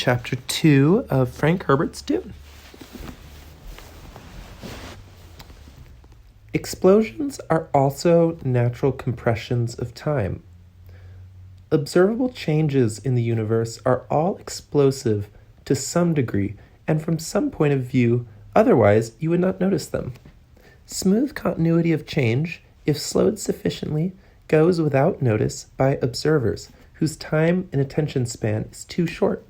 Chapter 2 of Frank Herbert's Dune. Explosions are also natural compressions of time. Observable changes in the universe are all explosive to some degree, and from some point of view, otherwise you would not notice them. Smooth continuity of change, if slowed sufficiently, goes without notice by observers whose time and attention span is too short.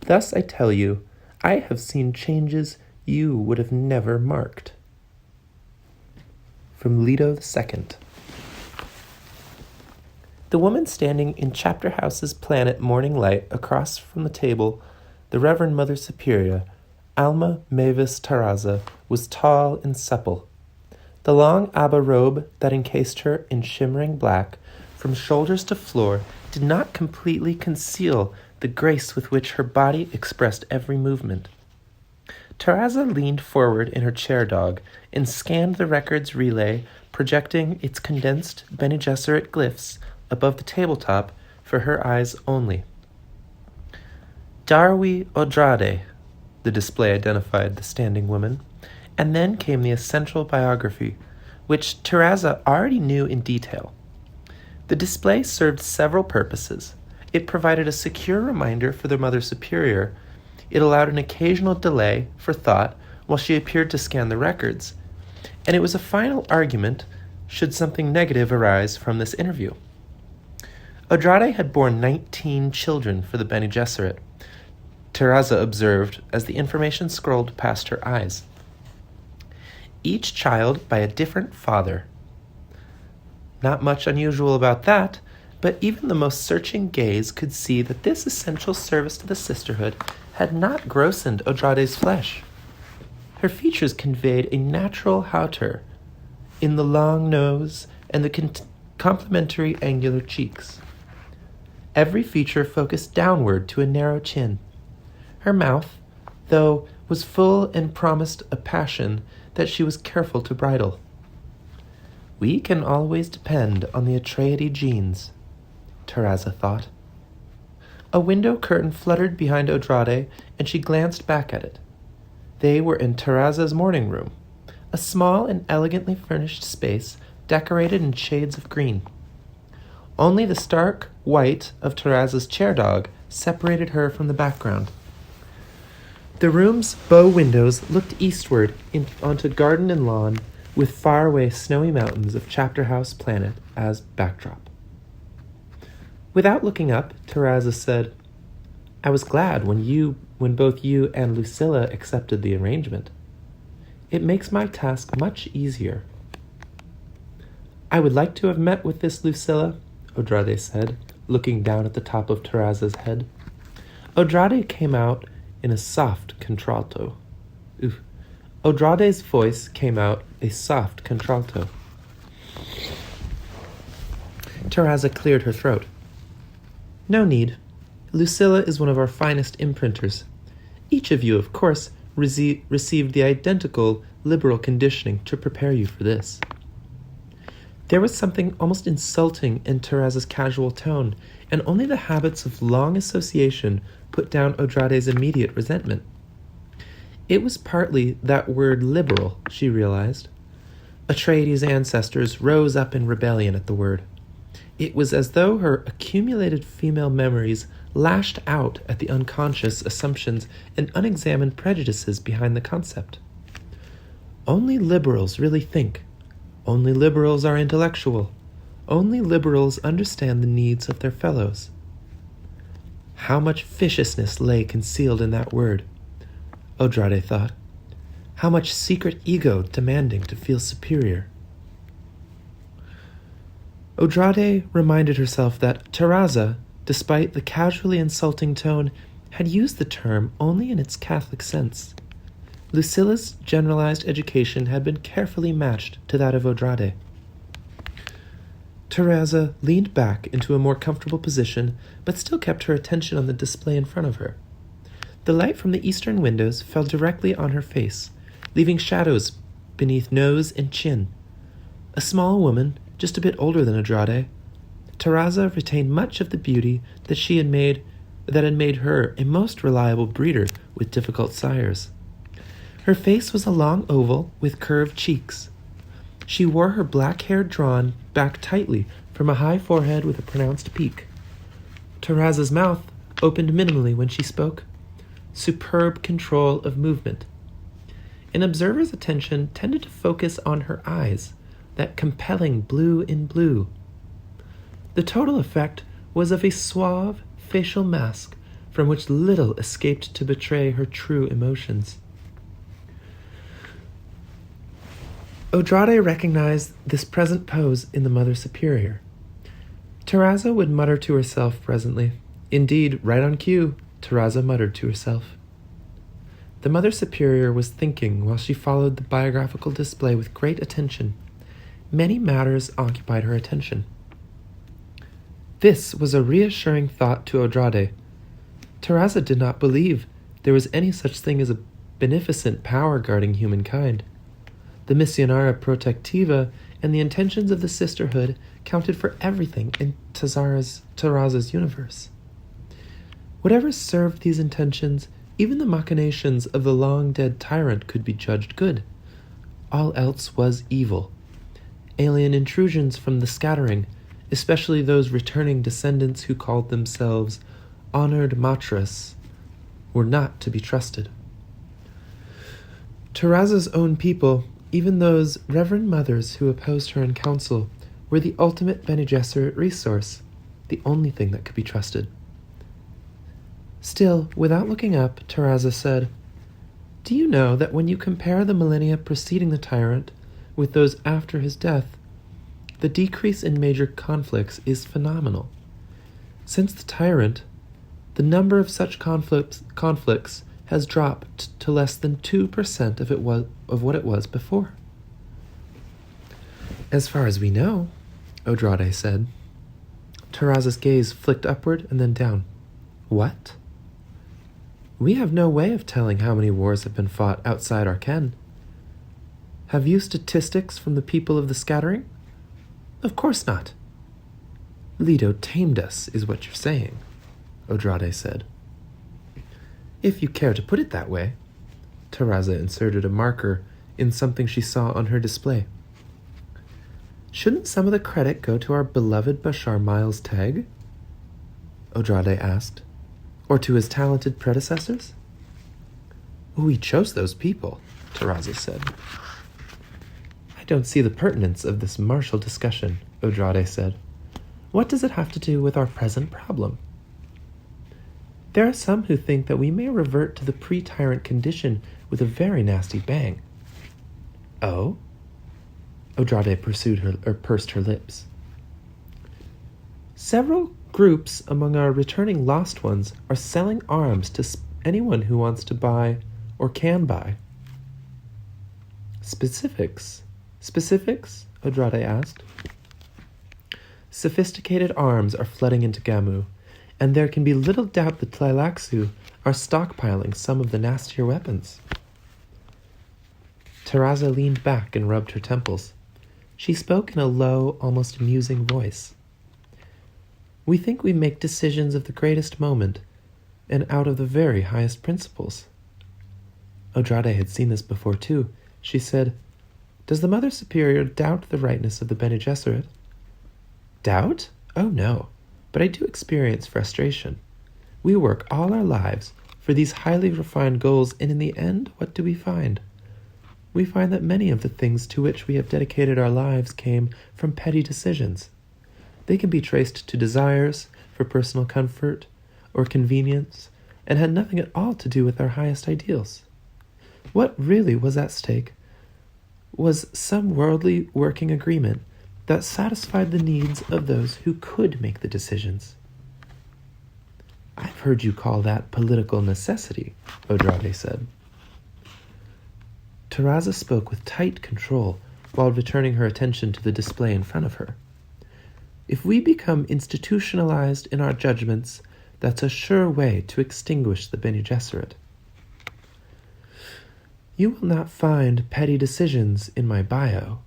Thus, I tell you, I have seen changes you would have never marked. From Leto II. The woman standing in Chapter House's planet morning light across from the table, the Reverend Mother Superior, Alma Mavis Taraza, was tall and supple. The long Abba robe that encased her in shimmering black, from shoulders to floor, did not completely conceal the grace with which her body expressed every movement. Taraza leaned forward in her chair dog and scanned the record's relay, projecting its condensed Bene Gesserit glyphs above the tabletop for her eyes only. Darwi Odrade, the display identified the standing woman, and then came the essential biography, which Taraza already knew in detail. The display served several purposes. It provided a secure reminder for the Mother Superior. It allowed an occasional delay for thought while she appeared to scan the records. And it was a final argument should something negative arise from this interview. Odrade had borne 19 children for the Bene Gesserit, Taraza observed as the information scrolled past her eyes. Each child by a different father. Not much unusual about that, but even the most searching gaze could see that this essential service to the Sisterhood had not grossened Odrade's flesh. Her features conveyed a natural hauteur in the long nose and the complementary angular cheeks. Every feature focused downward to a narrow chin. Her mouth, though, was full and promised a passion that she was careful to bridle. We can always depend on the Odrade genes, Taraza thought. A window curtain fluttered behind Odrade, and she glanced back at it. They were in Taraza's morning room, a small and elegantly furnished space decorated in shades of green. Only the stark white of Taraza's chair dog separated her from the background. The room's bow windows looked eastward onto garden and lawn, with faraway snowy mountains of Chapter House Planet as backdrop. Without looking up, Taraza said, "I was glad when both you and Lucilla accepted the arrangement. It makes my task much easier." "I would like to have met with this Lucilla," Odrade said, looking down at the top of Taraza's head. Odrade came out in a soft contralto. Odrade's voice came out a soft contralto. Taraza cleared her throat. "No need. Lucilla is one of our finest imprinters. Each of you, of course, received the identical liberal conditioning to prepare you for this." There was something almost insulting in Taraza's casual tone, and only the habits of long association put down Odrade's immediate resentment. It was partly that word liberal, she realized. Atreides' ancestors rose up in rebellion at the word. It was as though her accumulated female memories lashed out at the unconscious assumptions and unexamined prejudices behind the concept. Only liberals really think. Only liberals are intellectual. Only liberals understand the needs of their fellows. How much viciousness lay concealed in that word, Odrade thought. How much secret ego demanding to feel superior. Odrade reminded herself that Taraza, despite the casually insulting tone, had used the term only in its Catholic sense. Lucilla's generalized education had been carefully matched to that of Odrade. Taraza leaned back into a more comfortable position, but still kept her attention on the display in front of her. The light from the eastern windows fell directly on her face, leaving shadows beneath nose and chin. A small woman, just a bit older than Odrade, Taraza retained much of the beauty that she had made that had made her a most reliable breeder with difficult sires. Her face was a long oval with curved cheeks. She wore her black hair drawn back tightly from a high forehead with a pronounced peak. Terraza's mouth opened minimally when she spoke. Superb control of movement. An observer's attention tended to focus on her eyes, that compelling blue in blue. The total effect was of a suave facial mask from which little escaped to betray her true emotions. Odrade recognized this present pose in the Mother Superior. Terraza would mutter to herself presently. Indeed, right on cue, Terraza muttered to herself. The Mother Superior was thinking while she followed the biographical display with great attention. Many matters occupied her attention. This was a reassuring thought to Odrade. Terraza did not believe there was any such thing as a beneficent power guarding humankind. The Missionara Protectiva and the intentions of the Sisterhood counted for everything in Terraza's universe. Whatever served these intentions, even the machinations of the long-dead tyrant could be judged good. All else was evil. Alien intrusions from the scattering, especially those returning descendants who called themselves honored matras, were not to be trusted. Terraza's own people, even those reverend mothers who opposed her in council, were the ultimate Bene Gesserit resource, the only thing that could be trusted. Still, without looking up, Terraza said, "Do you know that when you compare the millennia preceding the tyrant with those after his death, the decrease in major conflicts is phenomenal? Since the tyrant, the number of such conflicts has dropped to less than 2% of what it was before." "As far as we know," Odrade said. Terraza's gaze flicked upward and then down. "What?" "We have no way of telling how many wars have been fought outside our ken." "Have you statistics from the people of the scattering?" "Of course not." "Leto tamed us, is what you're saying," Odrade said. "If you care to put it that way." Terraza inserted a marker in something she saw on her display. "Shouldn't some of the credit go to our beloved Bashar Miles Teg?" Odrade asked. "Or to his talented predecessors?" "We chose those people," Terraza said. "I don't see the pertinence of this martial discussion," Odrade said. "What does it have to do with our present problem?" "There are some who think that we may revert to the pre-tyrant condition with a very nasty bang." "Oh?" Odrade pursed her lips. "Several groups among our returning lost ones are selling arms to anyone who wants to buy or can buy." Specifics? Odrade asked. "Sophisticated arms are flooding into Gamu, and there can be little doubt that Tleilaxu are stockpiling some of the nastier weapons." Terraza leaned back and rubbed her temples. She spoke in a low, almost musing voice. "We think we make decisions of the greatest moment, and out of the very highest principles." Odrade had seen this before too. She said, "Does the Mother Superior doubt the rightness of the Bene Gesserit?" "Doubt? Oh no, but I do experience frustration. We work all our lives for these highly refined goals, and in the end, what do we find? We find that many of the things to which we have dedicated our lives came from petty decisions. They can be traced to desires for personal comfort or convenience, and had nothing at all to do with our highest ideals. What really was at stake was some worldly working agreement that satisfied the needs of those who could make the decisions." "I've heard you call that political necessity," Odrade said. Terraza spoke with tight control while returning her attention to the display in front of her. "If we become institutionalized in our judgments, that's a sure way to extinguish the Bene Gesserit." "You will not find petty decisions in my bio,"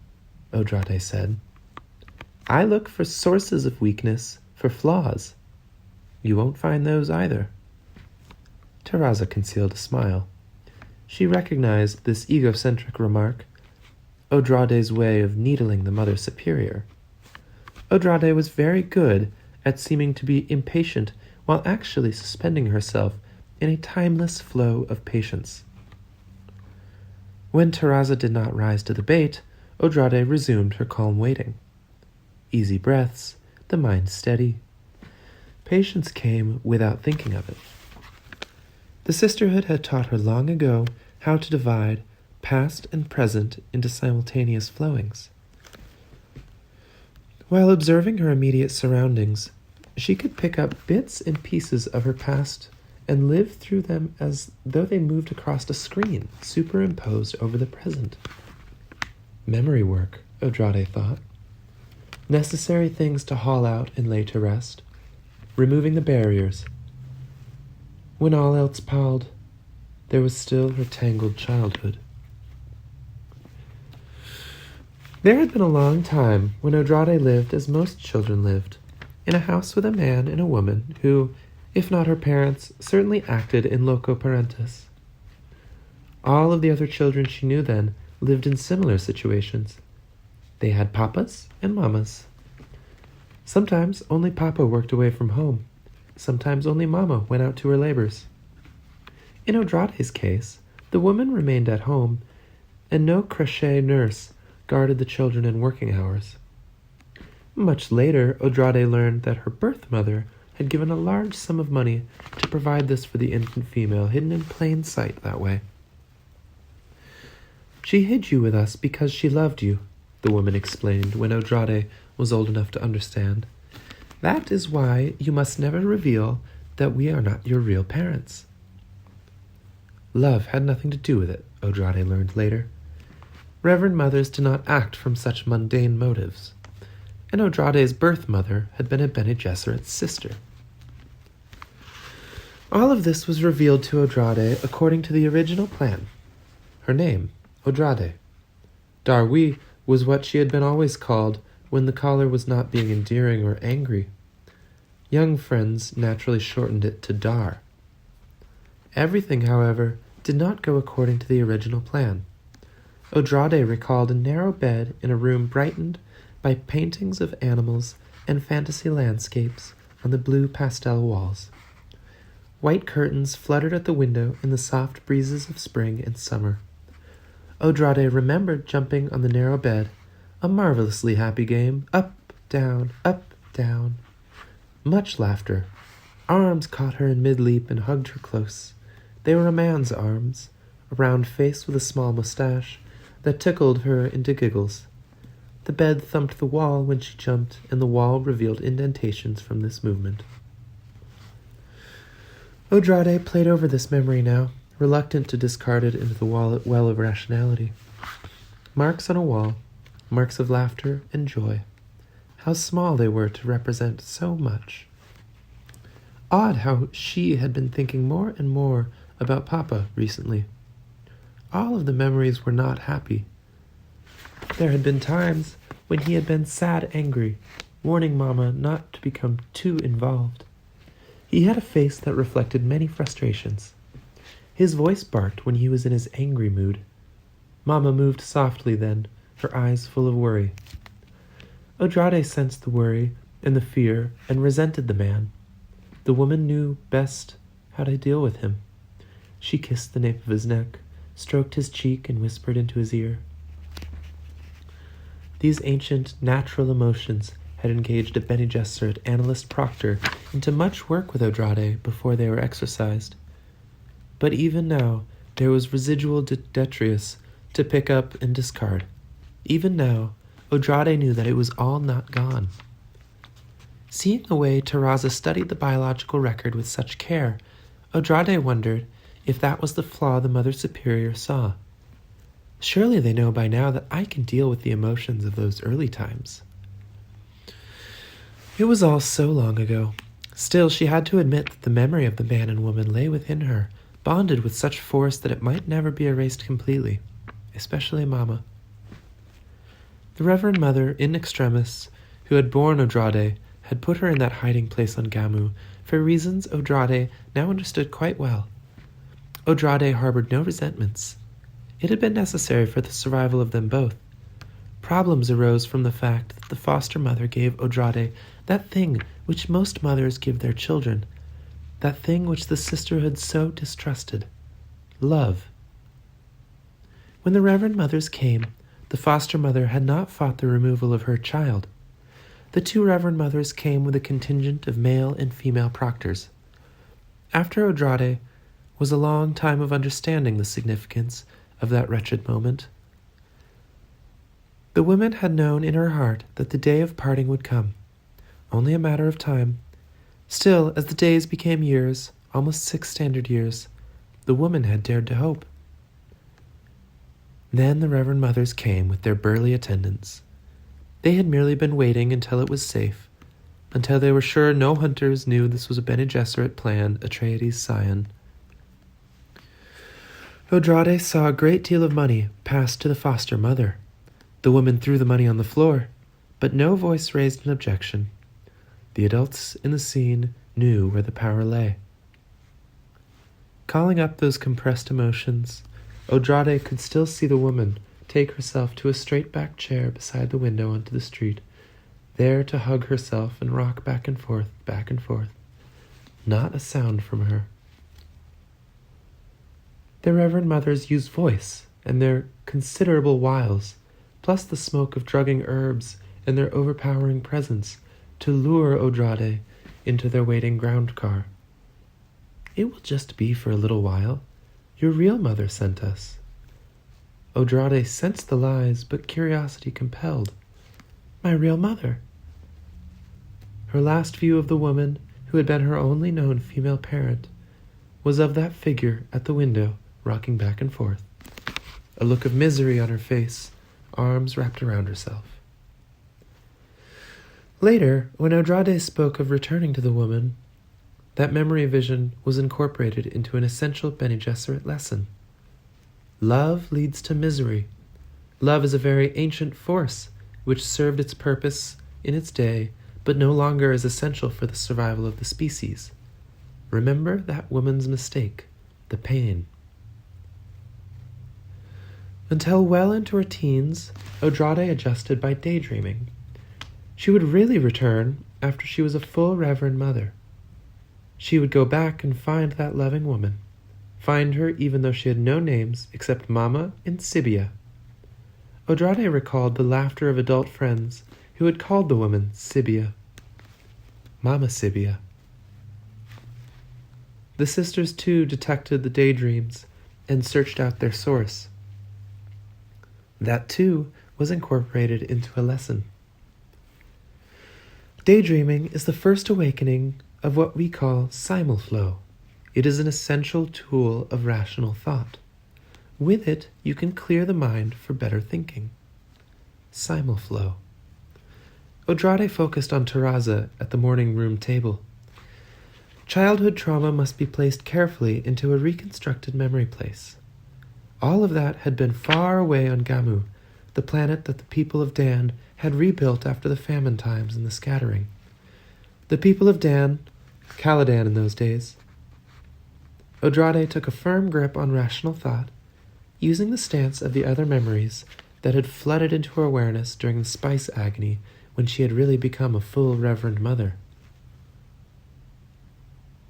Odrade said. "I look for sources of weakness, for flaws." You won't find those either. Taraza concealed a smile. She recognized this egocentric remark, Odrade's way of needling the Mother Superior. Odrade was very good at seeming to be impatient while actually suspending herself in a timeless flow of patience. When Taraza did not rise to the bait, Odrade resumed her calm waiting. Easy breaths, the mind steady. Patience came without thinking of it. The Sisterhood had taught her long ago how to divide past and present into simultaneous flowings. While observing her immediate surroundings, she could pick up bits and pieces of her past and live through them as though they moved across a screen superimposed over the present. Memory work, Odrade thought. Necessary things to haul out and lay to rest, removing the barriers. When all else palled, there was still her tangled childhood. There had been a long time when Odrade lived as most children lived, in a house with a man and a woman who, if not her parents, certainly acted in loco parentis. All of the other children she knew then lived in similar situations. They had papas and mamas. Sometimes only papa worked away from home. Sometimes only mama went out to her labors. In Odrade's case, the woman remained at home, and no crèche nurse guarded the children in working hours. Much later, Odrade learned that her birth mother had given a large sum of money to provide this for the infant female, hidden in plain sight that way. She hid you with us because she loved you, the woman explained when Odrade was old enough to understand. That is why you must never reveal that we are not your real parents. Love had nothing to do with it, Odrade learned later. Reverend mothers did not act from such mundane motives, and Odrade's birth mother had been a Bene Gesserit's sister. All of this was revealed to Odrade according to the original plan. Her name, Odrade. Darwi was what she had been always called when the caller was not being endearing or angry. Young friends naturally shortened it to Dar. Everything, however, did not go according to the original plan. Odrade recalled a narrow bed in a room brightened by paintings of animals and fantasy landscapes on the blue pastel walls. White curtains fluttered at the window in the soft breezes of spring and summer. Odrade remembered jumping on the narrow bed, a marvelously happy game, up, down, up, down. Much laughter. Arms caught her in mid-leap and hugged her close. They were a man's arms, a round face with a small mustache that tickled her into giggles. The bed thumped the wall when she jumped, and the wall revealed indentations from this movement. Odrade played over this memory now, reluctant to discard it into the well of rationality. Marks on a wall, marks of laughter and joy. How small they were to represent so much. Odd how she had been thinking more and more about Papa recently. All of the memories were not happy. There had been times when he had been sad angry, warning Mama not to become too involved. He had a face that reflected many frustrations. His voice barked when he was in his angry mood. Mama moved softly then, her eyes full of worry. Odrade sensed the worry and the fear and resented the man. The woman knew best how to deal with him. She kissed the nape of his neck, stroked his cheek, and whispered into his ear. These ancient, natural emotions had engaged a Bene Gesserit analyst proctor into much work with Odrade before they were exercised. But even now, there was residual detritus to pick up and discard. Even now, Odrade knew that it was all not gone. Seeing the way Taraza studied the biological record with such care, Odrade wondered if that was the flaw the Mother Superior saw. Surely they know by now that I can deal with the emotions of those early times. It was all so long ago. Still, she had to admit that the memory of the man and woman lay within her, bonded with such force that it might never be erased completely, especially Mama. The Reverend Mother, in extremis, who had borne Odrade, had put her in that hiding place on Gamu for reasons Odrade now understood quite well. Odrade harbored no resentments. It had been necessary for the survival of them both. Problems arose from the fact that the foster mother gave Odrade that thing which most mothers give their children, that thing which the Sisterhood so distrusted: love. When the Reverend Mothers came, the foster mother had not fought the removal of her child. The two Reverend Mothers came with a contingent of male and female proctors. After Odrade was a long time of understanding the significance of that wretched moment, the woman had known in her heart that the day of parting would come, only a matter of time. Still, as the days became years, almost 6 standard years, the woman had dared to hope. Then the Reverend Mothers came with their burly attendants. They had merely been waiting until it was safe, until they were sure no hunters knew this was a Bene Gesserit plan, Atreides' scion. Odrade saw a great deal of money pass to the foster mother. The woman threw the money on the floor, but no voice raised an objection. The adults in the scene knew where the power lay. Calling up those compressed emotions, Odrade could still see the woman take herself to a straight-backed chair beside the window onto the street, there to hug herself and rock back and forth, back and forth. Not a sound from her. The Reverend Mothers used voice and their considerable wiles, plus the smoke of drugging herbs and their overpowering presence, to lure Odrade into their waiting ground car. "It will just be for a little while. Your real mother sent us." Odrade sensed the lies, but curiosity compelled. "My real mother." Her last view of the woman, who had been her only known female parent, was of that figure at the window, rocking back and forth, a look of misery on her face, arms wrapped around herself. Later, when Odrade spoke of returning to the woman, that memory vision was incorporated into an essential Bene Gesserit lesson. Love leads to misery. Love is a very ancient force which served its purpose in its day, but no longer is essential for the survival of the species. Remember that woman's mistake, the pain. Until well into her teens, Odrade adjusted by daydreaming. She would really return after she was a full Reverend Mother. She would go back and find that loving woman, find her even though she had no names except Mama and Sibia. Odrade recalled the laughter of adult friends who had called the woman Sibia. Mama Sibia. The sisters too detected the daydreams and searched out their source. That too was incorporated into a lesson. Daydreaming is the first awakening of what we call simulflow. It is an essential tool of rational thought. With it, you can clear the mind for better thinking. Simulflow. Odrade focused on Terraza at the morning room table. Childhood trauma must be placed carefully into a reconstructed memory place. All of that had been far away on Gamu, the planet that the people of Dan had rebuilt after the famine times and the scattering. The people of Dan, Caladan in those days. Odrade took a firm grip on rational thought, using the stance of the other memories that had flooded into her awareness during the spice agony when she had really become a full Reverend Mother.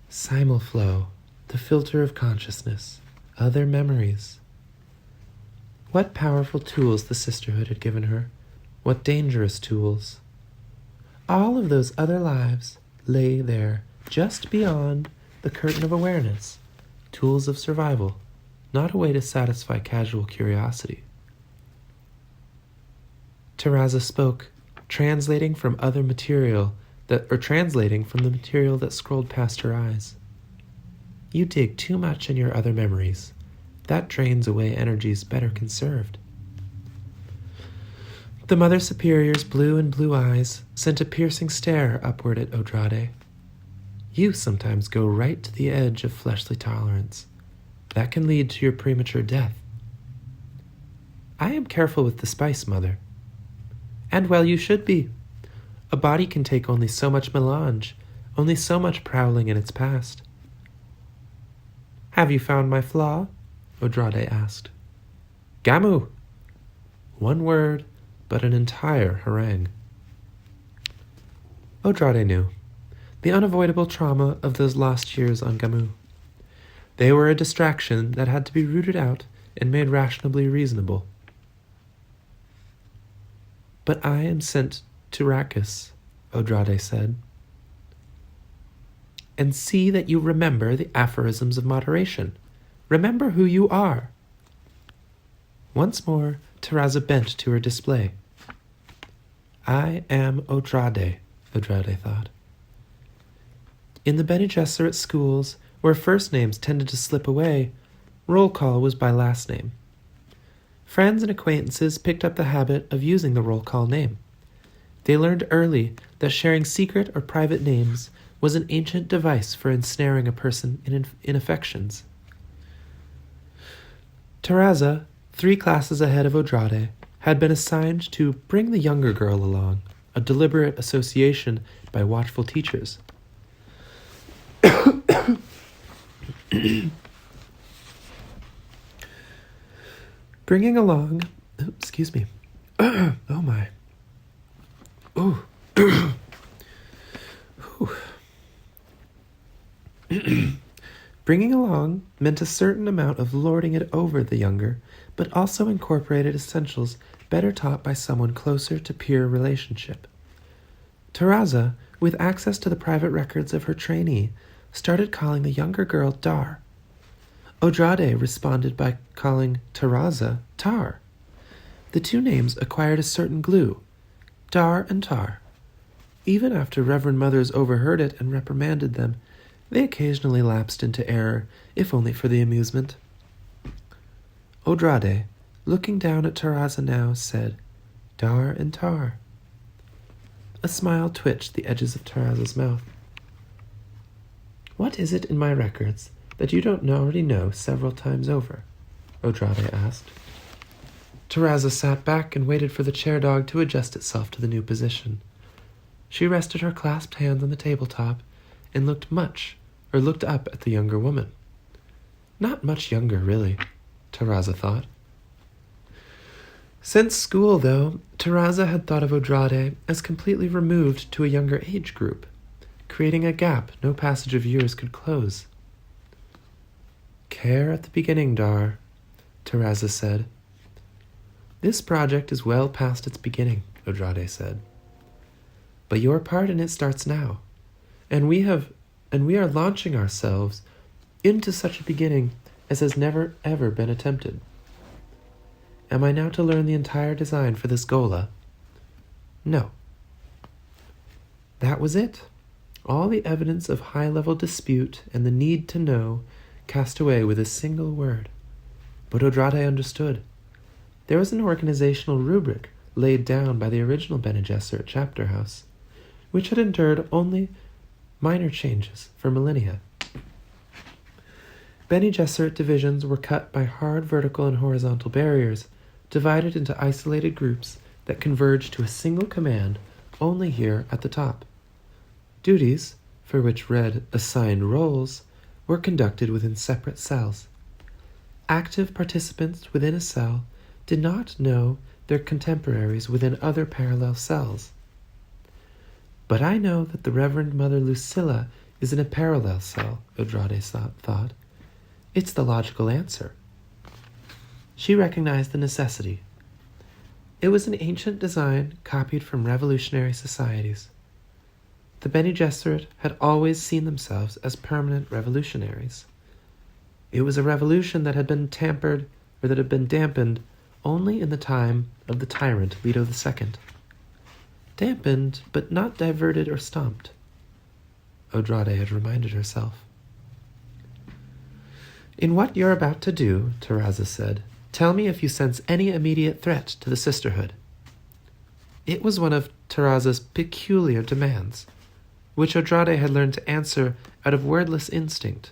Simulflow, the filter of consciousness, other memories. What powerful tools the Sisterhood had given her. What dangerous tools. All of those other lives lay there, just beyond the curtain of awareness. Tools of survival, not a way to satisfy casual curiosity. Terraza spoke, translating from the material that scrolled past her eyes. You dig too much in your other memories. That drains away energies better conserved. The Mother Superior's blue and blue eyes sent a piercing stare upward at Odrade. You sometimes go right to the edge of fleshly tolerance. That can lead to your premature death. I am careful with the spice, Mother. And well you should be. A body can take only so much melange, only so much prowling in its past. "Have you found my flaw?" Odrade asked. "Gamu!" One word, but an entire harangue. Odrade knew the unavoidable trauma of those lost years on Gamu. They were a distraction that had to be rooted out and made rationally reasonable. "But I am sent to Arrakis," Odrade said. "And see that you remember the aphorisms of moderation. Remember who you are." Once more, Taraza bent to her display. "I am Odrade," Odrade thought. In the Bene Gesserit schools, where first names tended to slip away, roll call was by last name. Friends and acquaintances picked up the habit of using the roll call name. They learned early that sharing secret or private names was an ancient device for ensnaring a person in affections. Taraza, 3 classes ahead of Odrade, had been assigned to bring the younger girl along, a deliberate association by watchful teachers. Bringing along, excuse me. Oh my. Ooh. Bringing along meant a certain amount of lording it over the younger, but also incorporated essentials better taught by someone closer to peer relationship. Taraza, with access to the private records of her trainee, started calling the younger girl Dar. Odrade responded by calling Taraza Tar. The 2 names acquired a certain glue, Dar and Tar. Even after Reverend Mothers overheard it and reprimanded them, they occasionally lapsed into error, if only for the amusement. Odrade, looking down at Taraza now, said, "Dar and Tar." A smile twitched the edges of Taraza's mouth. "What is it in my records that you don't already know several times over?" Odrade asked. Taraza sat back and waited for the chair dog to adjust itself to the new position. She rested her clasped hands on the tabletop and looked up at the younger woman. Not much younger, really, Taraza thought. Since school, though, Taraza had thought of Odrade as completely removed to a younger age group, creating a gap no passage of years could close. "Care at the beginning, Dar," Taraza said. "This project is well past its beginning," Odrade said. "But your part in it starts now, and we are launching ourselves into such a beginning as has never ever been attempted. Am I now to learn the entire design for this Gola?" "No." That was it. All the evidence of high-level dispute and the need to know cast away with a single word. But Odrade understood. There was an organizational rubric laid down by the original Bene Gesserit chapter house, which had endured only minor changes for millennia. Bene Gesserit divisions were cut by hard vertical and horizontal barriers, divided into isolated groups that converged to a single command only here at the top. Duties, for which read assigned roles, were conducted within separate cells. Active participants within a cell did not know their contemporaries within other parallel cells. "But I know that the Reverend Mother Lucilla is in a parallel cell," Odrade thought. "It's the logical answer." She recognized the necessity. It was an ancient design copied from revolutionary societies. The Bene Gesserit had always seen themselves as permanent revolutionaries. It was a revolution that had been dampened only in the time of the tyrant Leto II. Dampened, but not diverted or stomped, Odrade had reminded herself. "In what you're about to do," Taraza said, "tell me if you sense any immediate threat to the Sisterhood." It was one of Taraza's peculiar demands, which Odrade had learned to answer out of wordless instinct,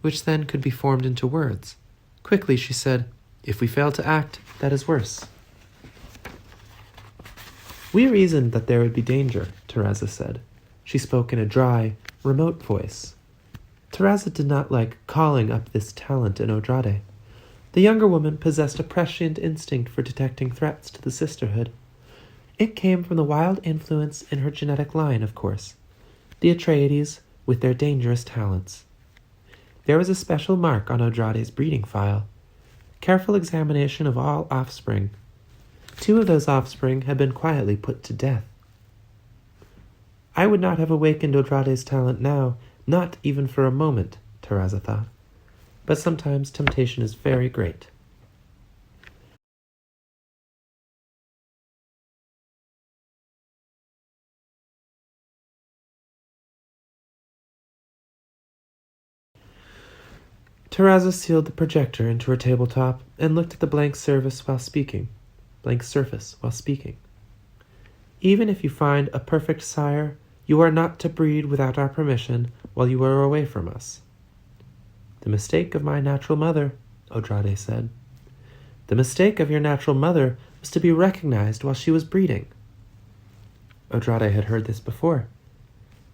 which then could be formed into words. Quickly she said, "If we fail to act, that is worse." "We reasoned that there would be danger," Taraza said. She spoke in a dry, remote voice. Teraza did not like calling up this talent in Odrade. The younger woman possessed a prescient instinct for detecting threats to the Sisterhood. It came from the wild influence in her genetic line, of course, the Atreides with their dangerous talents. There was a special mark on Odrade's breeding file, careful examination of all offspring. 2 of those offspring had been quietly put to death. I would not have awakened Odrade's talent now, not even for a moment, Teraza thought. But sometimes temptation is very great. Teraza sealed the projector into her tabletop and looked at the blank surface while speaking. Even if you find a perfect sire, you are not to breed without our permission while you are away from us. The mistake of my natural mother, Odrade said. The mistake of your natural mother was to be recognized while she was breeding. Odrade had heard this before.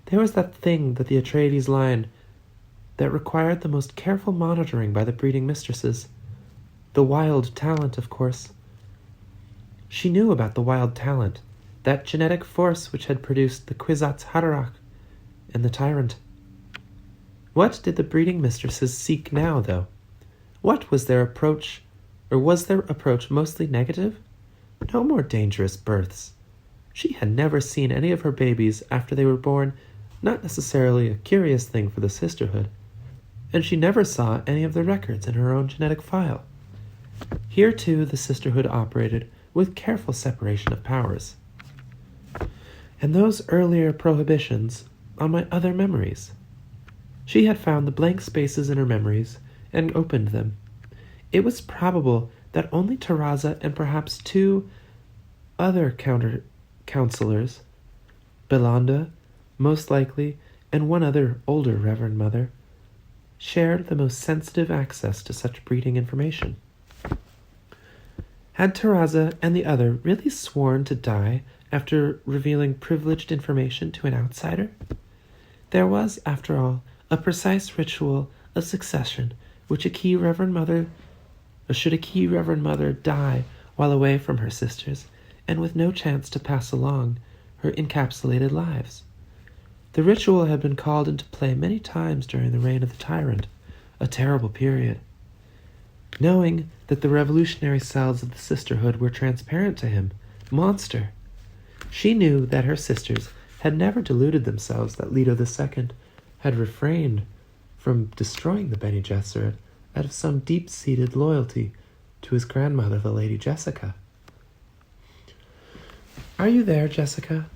There was that thing that the Atreides line that required the most careful monitoring by the breeding mistresses. The wild talent, of course. She knew about the wild talent, that genetic force which had produced the Kwisatz Haderach and the tyrant. What did the breeding mistresses seek now, though? What was their approach, or was their approach mostly negative? No more dangerous births. She had never seen any of her babies after they were born, not necessarily a curious thing for the Sisterhood, and she never saw any of the records in her own genetic file. Here, too, the Sisterhood operated with careful separation of powers. And those earlier prohibitions on my other memories. She had found the blank spaces in her memories and opened them. It was probable that only Teraza and perhaps 2 other counselors, Belanda, most likely, and 1 other older Reverend Mother, shared the most sensitive access to such breeding information. Had Teraza and the other really sworn to die after revealing privileged information to an outsider? There was, after all, a precise ritual of succession which should a key Reverend Mother die while away from her sisters and with no chance to pass along her encapsulated lives. The ritual had been called into play many times during the reign of the tyrant, a terrible period. Knowing that the revolutionary cells of the Sisterhood were transparent to him, monster, she knew that her sisters had never deluded themselves that Leto II had refrained from destroying the Bene Gesserit out of some deep-seated loyalty to his grandmother, the Lady Jessica. Are you there, Jessica?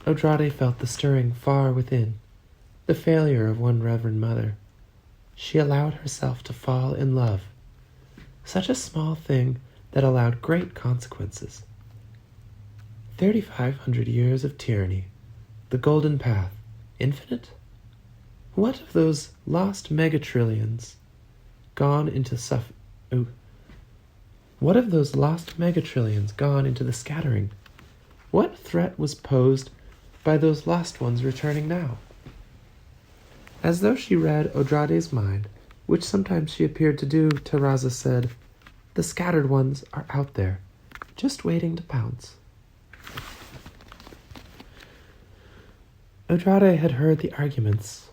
Odrade felt the stirring far within, the failure of one Reverend Mother. She allowed herself to fall in love. Such a small thing that allowed great consequences. 3,500 years of tyranny, the golden path, infinite? What of those lost megatrillions gone into What of those lost megatrillions gone into the scattering? What threat was posed by those lost ones returning now? As though she read Odrade's mind, which sometimes she appeared to do, Teraza said, "The scattered ones are out there, just waiting to pounce." Odrade had heard the arguments.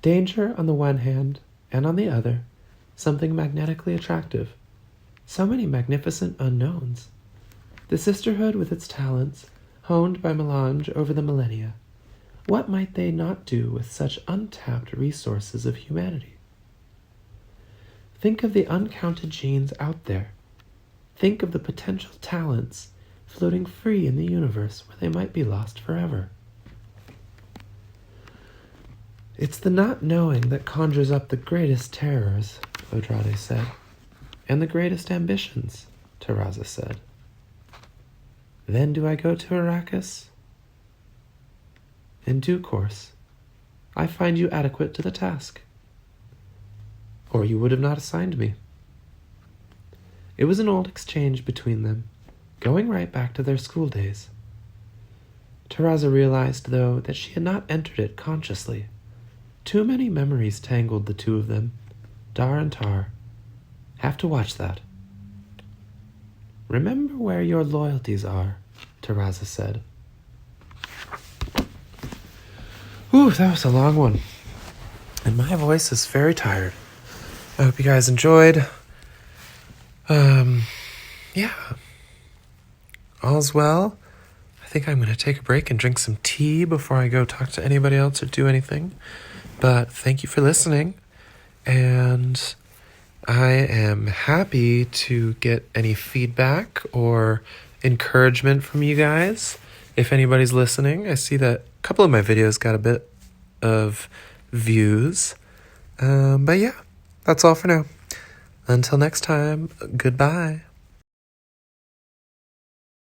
Danger on the one hand, and on the other, something magnetically attractive. So many magnificent unknowns. The Sisterhood with its talents, honed by melange over the millennia. What might they not do with such untapped resources of humanity? Think of the uncounted genes out there. Think of the potential talents floating free in the universe where they might be lost forever. It's the not knowing that conjures up the greatest terrors, Odrade said. And the greatest ambitions, Teraza said. Then do I go to Arrakis? In due course. I find you adequate to the task. Or you would have not assigned me. It was an old exchange between them, going right back to their school days. Taraza realized, though, that she had not entered it consciously. Too many memories tangled the two of them. Dar and Tar. Have to watch that. Remember where your loyalties are, Taraza said. Ooh, that was a long one. And my voice is very tired. I hope you guys enjoyed. Yeah. All's well. I think I'm going to take a break and drink some tea before I go talk to anybody else or do anything. But thank you for listening. And I am happy to get any feedback or encouragement from you guys. If anybody's listening, I see that a couple of my videos got a bit of views. But yeah, that's all for now. Until next time, goodbye.